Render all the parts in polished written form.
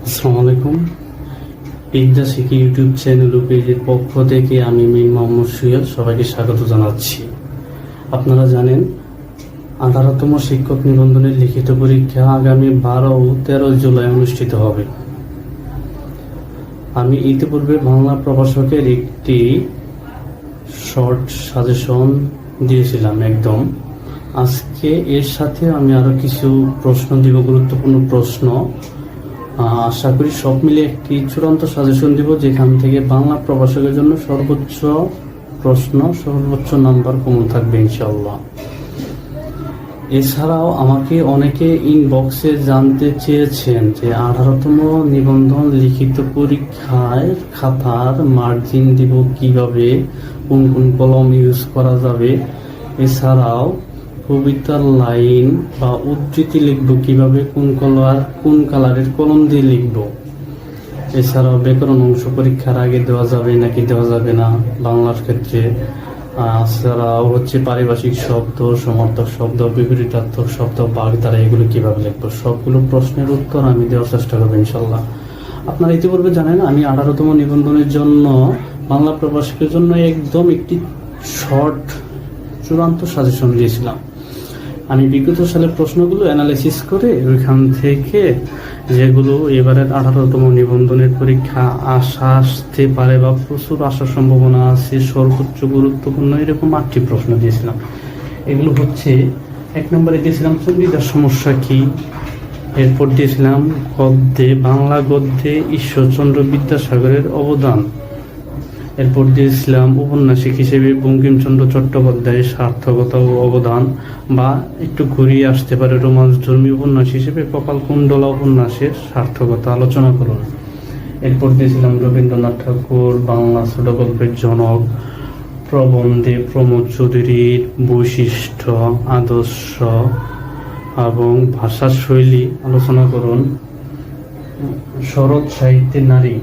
আসসালামু আলাইকুম। বিদ্যা শিখি ইউটিউব চ্যানেল ও পেজের পক্ষ থেকে আমি মীর মোহাম্মদ সৈয়দ সবাইকে স্বাগত জানাচ্ছি। আপনারা জানেন 18তম শিক্ষক নিবন্ধনের লিখিত পরীক্ষা আগামী 12 ও 13 জুলাই অনুষ্ঠিত হবে। আমি ইতিপূর্বে বাংলা প্রভাষকের একটি শর্ট সাজেশন দিয়েছিলাম একদম। আজকে এর সাথে আমি আরো কিছু প্রশ্ন দিব, গুরুত্বপূর্ণ প্রশ্ন। আশা করি সব মিলে একটি চূড়ান্ত সাজেশন দিব, যেখান থেকে বাংলা প্রভাষকের জন্য সর্বোচ্চ প্রশ্ন, সর্বোচ্চ নাম্বার কমন থাকবে ইনশাআল্লাহ। এছাড়াও আমাকে অনেকে ইনবক্সে জানতে চেয়েছেন যে 18তম নিবন্ধন লিখিত পরীক্ষায় খাতার মার্জিন দিব কিভাবে, কোন কোন কলম ইউজ করা যাবে, এছাড়াও কবিতার লাইন বা উদ্ধৃতি লিখবো কিভাবে, কোন কালারের কলম দিয়ে লিখবো, এছাড়াও ব্যাকরণ অংশ পরীক্ষার আগে দেওয়া যাবে নাকি দেওয়া যাবে না বাংলার ক্ষেত্রে, এছাড়াও পারিভাষিক শব্দ, সমার্থক শব্দ, বিপরীতার্থক শব্দ, বাগধারা, এগুলো কিভাবে লিখবো, সবগুলো প্রশ্নের উত্তর আমি দেওয়ার চেষ্টা করবো ইনশাল্লাহ। আপনারা ইতিপূর্বে জানেন আমি 18তম নিবন্ধনের জন্য বাংলা প্রভাষকের জন্য একদম একটি শর্ট চূড়ান্ত সাজেশন দিয়েছিলাম। আমি বিগত সালের প্রশ্নগুলো অ্যানালাইসিস করে ওইখান থেকে যেগুলো এবারের 18তম নিবন্ধনের পরীক্ষা আসতে পারে বা প্রচুর আসার সম্ভাবনা আছে, সর্বোচ্চ গুরুত্বপূর্ণ এরকম 8টি প্রশ্ন দিয়েছিলাম। এগুলো হচ্ছে, 1 নম্বরে দিয়েছিলাম চণ্ডীদাস সমস্যা কি, এরপর দিয়েছিলাম গদ্যে, বাংলা গদ্যে ঈশ্বরচন্দ্র বিদ্যাসাগরের অবদান, এরপর দিয়েছিলাম উপন্যাসিক হিসেবে বঙ্কিমচন্দ্র চট্টোপাধ্যায়ের সার্থকতা ও অবদান, বা একটু ঘুরিয়ে আসতে পারে রোমাঞ্চধর্মী উপন্যাস হিসেবে কপালকুণ্ডলা উপন্যাসের সার্থকতা আলোচনা করুন। এরপর দিয়েছিলাম রবীন্দ্রনাথ ঠাকুর বাংলা ছোট গল্পের জনক, প্রবন্ধে প্রমোদ চৌধুরীর বৈশিষ্ট্য, আদর্শ এবং ভাষা শৈলী আলোচনা করুন। শরৎ সাহিত্যের নারী,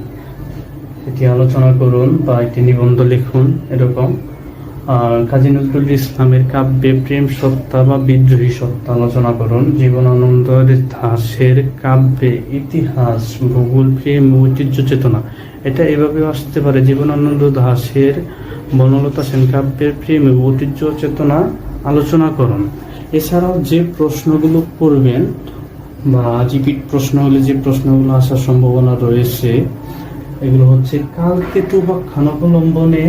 এটি আলোচনা করুন বা একটি নিবন্ধ লিখুন এরকম। কাজী নজরুল ইসলামের কাব্যে প্রেম সত্তা বা বিদ্রোহী সত্তা আলোচনা করুন। জীবনানন্দ দাশের কাব্যে ইতিহাস, ভূগোল, প্রেম, ঐতিহ্য, চেতনা, এটা এভাবেও আসতে পারে। জীবনানন্দ দাশের বনলতা সেন কাব্যের প্রেম, ঐতিহ্য, চেতনা আলোচনা করুন। এছাড়াও যে প্রশ্নগুলো করবেন বা রিপিট প্রশ্ন হলে যে প্রশ্নগুলো আসার সম্ভাবনা রয়েছে, এগুলো হচ্ছে কালকেতু বা খানাবলম্বনে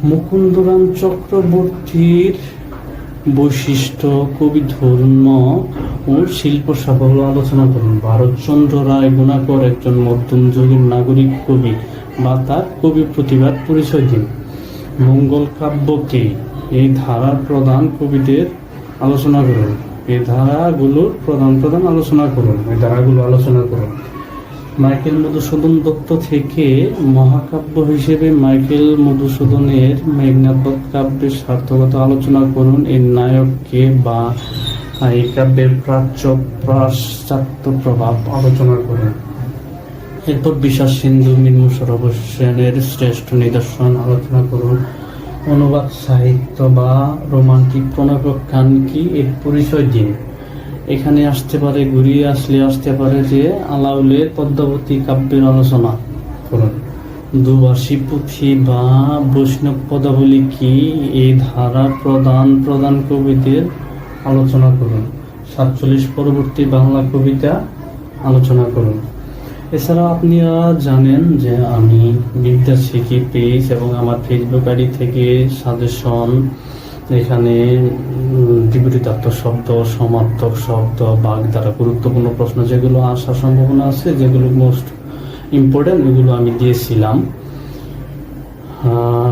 মুকুন্দরাম চক্রবর্তীর বৈশিষ্ট্য, কবি ধর্ম ও শিল্প সাফল্য আলোচনা করুন। ভারতচন্দ্র রায় গুণাকর একজন মধ্যযুগের নাগরিক কবি বা তার কবি প্রতিভার পরিচয় দিন। মঙ্গল কাব্যকে, এই ধারার প্রধান কবিদের আলোচনা করুন। এই ধারাগুলোর প্রধান আলোচনা করুন, এই ধারাগুলো আলোচনা করুন। মাইকেল মধুসূদন দত্ত থেকে মহাকাব্য হিসেবে মাইকেল মধুসূদনের মেঘনাদবধ কাব্যের সার্থকতা আলোচনা করুন। এর নায়ককে বা এই কাব্যের পাশ্চাত্য প্রভাব আলোচনা করুন। এরপর বিশ্বাস সিন্ধু, মীর মোশাররফ হোসেনের শ্রেষ্ঠ নিদর্শন আলোচনা করুন। অনুবাদ সাহিত্য বা রোমান্টিক প্রণয়প্রখ্যান কি, এর পরিচয় দিন। এখানে আসতে পারে, ঘুরিয়ে আসতে পারে যে আলাউলের পদ্মাবতী কাব্যের আলোচনা করুন। দুভাষী পুঁথি বা বৈষ্ণব পদাবলী কি, এই ধারার প্রধান কবিদের আলোচনা করুন। 47 পরবর্তী বাংলা কবিতা আলোচনা করুন। এছাড়া আপনারা জানেন যে আমি বিদ্যা শিখি পেজ এবং আমার ফেসবুক আইডি থেকে সাজেশন, এখানে বিপরীতার্থক শব্দ, সমার্থক শব্দ, বাগধারা, গুরুত্বপূর্ণ প্রশ্ন যেগুলো আসার সম্ভাবনা আছে, যেগুলো মোস্ট ইম্পর্টেন্ট, ওইগুলো আমি দিয়েছিলাম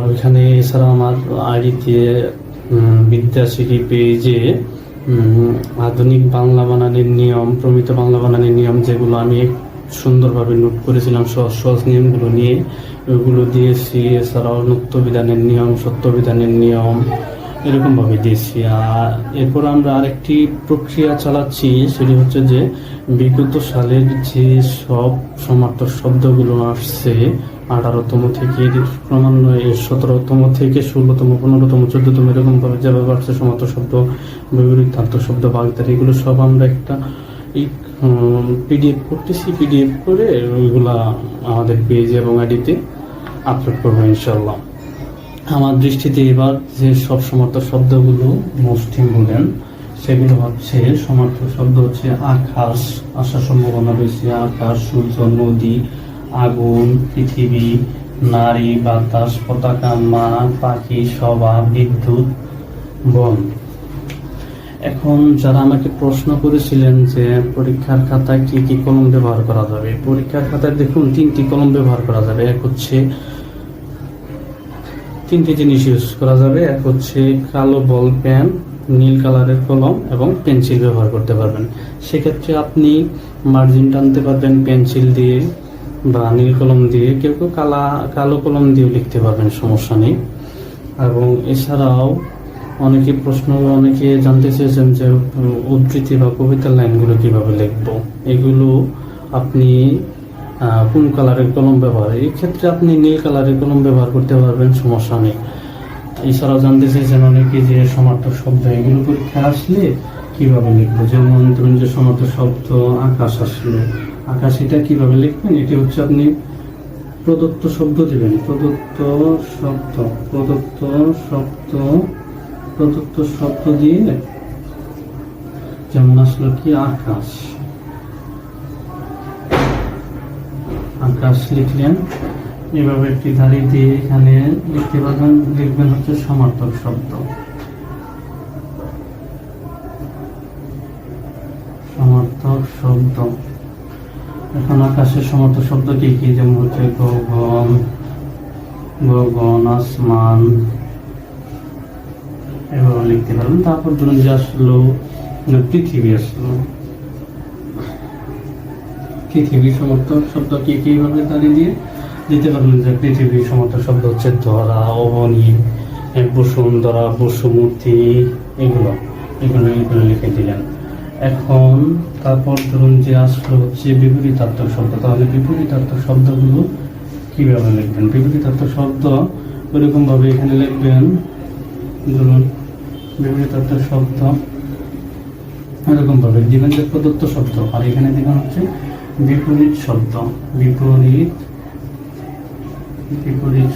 ওইখানে। এছাড়া আমার আইডিতে বিদ্যা শিখি পেজে আধুনিক বাংলা বানানের নিয়ম, প্রমিত বাংলা বানানের নিয়ম, যেগুলো আমি সুন্দরভাবে নোট করেছিলাম সহজ নিয়মগুলো নিয়ে, ওইগুলো দিয়েছি। এছাড়াও নৃত্যবিধানের নিয়ম, সত্যবিধানের নিয়ম, এরকম ভাবে দিয়েছি। আর এরপর আমরা আরেকটি প্রক্রিয়া চালাচ্ছি, সেটি হচ্ছে যে বিগত সালের যে সব সমার্থক শব্দগুলো আসছে 18তম থেকে ক্রমান্বয়ে 17তম থেকে 16তম, 15তম, 14তম, এরকম ভাবে যেভাবে আসছে সমার্থক শব্দ, বিপরীতার্থক শব্দ, বাগধারা, এগুলো সব আমরা একটা এই পিডিএফ করতেছি, পিডিএফ করে ওইগুলা আমাদের পেজ এবং আইডিতে আপলোড করবো ইনশাল্লাহ। আমার দৃষ্টিতে এবার যে সব সমার্থক শব্দগুলো মোস্ট ইম্পর্টেন্ট সেগুলো হচ্ছে, সমার্থক শব্দ হচ্ছে আকাশ, আসার সম্ভাবনা রয়েছে। আকাশ, সূর্য, নদী, আগুন, পৃথিবী, নারী, বাতাস, পতাকা, মা, পাখি, সভা, বিদ্যুৎ, বন। এখন যারা আমাকে প্রশ্ন করেছিলেন যে পরীক্ষার খাতায় কি কি কলম ব্যবহার করা যাবে, পরীক্ষার খাতায় দেখুন 3টি কলম ব্যবহার করা যাবে। এক হচ্ছে 3টি জিনিস ইউজ করা যাবে। এক হচ্ছে কালো বল পেন, নীল কালারের কলম এবং পেন্সিল ব্যবহার করতে পারবেন। সেক্ষেত্রে আপনি মার্জিন টানতে পারবেন পেন্সিল দিয়ে বা নীল কলম দিয়ে, কেউ কেউ কালো কলম দিয়েও লিখতে পারবেন, সমস্যা নেই। এবং এছাড়াও অনেকে জানতে চেয়েছেন যে উদ্ধৃতি বা কবিতার লাইনগুলো কিভাবে লিখবো। এগুলো আপনি কোন কালারের কলম ব্যবহার, এই ক্ষেত্রে আপনি নীল কালারের কলম ব্যবহার করতে পারবেন, সমস্যা নেই। এছাড়াও জানতে চেয়েছেন অনেকে যে সমার্থক শব্দ, এগুলো পরীক্ষা আসলে কিভাবে লিখবো। যেমন ধরুন যে সমার্থক শব্দ আকাশ আসলো, আকাশ এটা কিভাবে লিখবেন, এটি হচ্ছে আপনি প্রদত্ত শব্দ দিবেন, প্রদত্ত শব্দ দিয়ে, যেমন আসলো কি আকাশ, আকাশ লিখলেন। এভাবে একটি ধারি দিয়ে এখানে লিখতে পারবেন, লিখবেন হচ্ছে সমার্থক শব্দ, সমার্থক শব্দ। এখন আকাশের সমার্থক শব্দ কি কি, যেমন হচ্ছে গগন, আসমান, এভাবে লিখতে পারবেন। তারপর ধরুন যে আসলো পৃথিবী, আসলো পৃথিবী সমার্থক শব্দ কি কি ভাবে দাঁড়িয়ে দিয়ে দিতে পারবেন। যে পৃথিবীর সমার্থক শব্দ হচ্ছে ধরা, অবনী, বসুন্ধরা, বসুমতী, এগুলো লিখে দিলেন। এখন তারপর ধরুন যে আসলো হচ্ছে বিপরীতার্থক শব্দ। তাহলে বিপরীতার্থক শব্দগুলো কিভাবে লিখবেন, বিপরীতার্থক শব্দ ওইরকম ভাবে এখানে লিখবেন। ধরুন বিপরীতার্থক শব্দ এরকম ভাবে দিবেন যে প্রদত্ত শব্দ, আর এখানে দিবেন হচ্ছে বিপরীত শব্দ, বিপরীত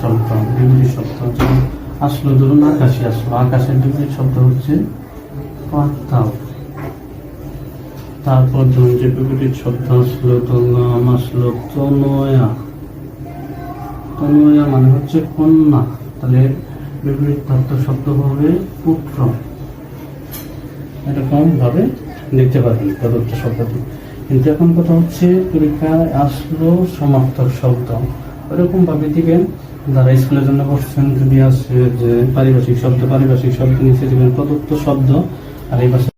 শব্দ। যেমন আসলো ধরুন আকাশে আসলো, আকাশের বিপরীত শব্দ হচ্ছে পাতাল। তারপর ধরুন যে বিপরীত শব্দ আসলো তনয়া, মানে হচ্ছে কন্যা, তাহলে বিপরীত শব্দ হবে পুত্র। এরকম ভাবে লিখতে পারবেন প্রদত্ত শব্দটি। কিন্তু এখন কথা হচ্ছে পরীক্ষায় আসলো সমার্থক শব্দ, ওরকম ভাবে দিবেন। যারা স্কুলের জন্য বসছেন যদি আসে যে পারিভাষিক শব্দ নিচে দিবেন প্রদত্ত শব্দ, আর এই